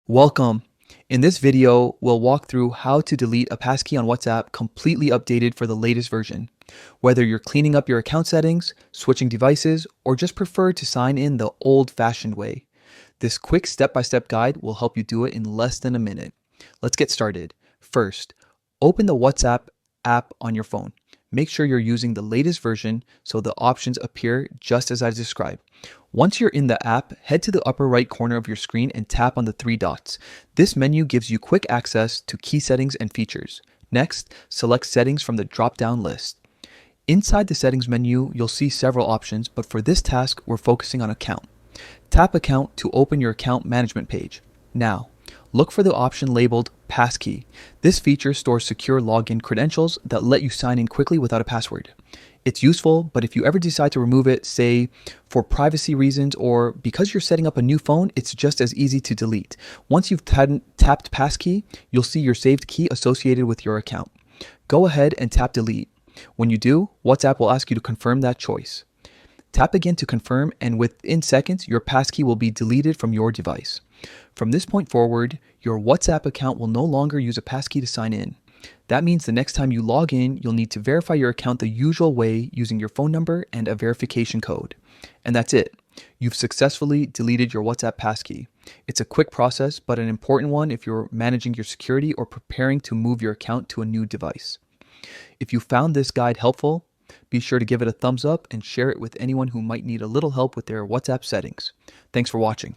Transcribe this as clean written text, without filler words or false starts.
Welcome. In this video, we'll walk through how to delete a passkey on WhatsApp completely updated for the latest version. Whether you're cleaning up your account settings, switching devices, or just prefer to sign in the old-fashioned way, this quick step-by-step guide will help you do it in less than a minute. Let's get started. First, open the WhatsApp app on your phone. Make sure you're using the latest version so the options appear just as I described. Once you're in the app, head to the upper right corner of your screen and tap on the three dots. This menu gives you quick access to key settings and features. Next, select Settings from the drop-down list. Inside the Settings menu, you'll see several options, but for this task, we're focusing on Account. Tap Account to open your account management page. Now, look for the option labeled Passkey. This feature stores secure login credentials that let you sign in quickly without a password. It's useful, but if you ever decide to remove it, say for privacy reasons or because you're setting up a new phone, it's just as easy to delete. Once you've tapped Passkey, you'll see your saved key associated with your account. Go ahead and tap Delete. When you do, WhatsApp will ask you to confirm that choice. Tap again to confirm, and within seconds, your passkey will be deleted from your device. From this point forward, your WhatsApp account will no longer use a passkey to sign in. That means the next time you log in, you'll need to verify your account the usual way using your phone number and a verification code. And that's it. You've successfully deleted your WhatsApp passkey. It's a quick process, but an important one if you're managing your security or preparing to move your account to a new device. If you found this guide helpful, be sure to give it a thumbs up and share it with anyone who might need a little help with their WhatsApp settings. Thanks for watching.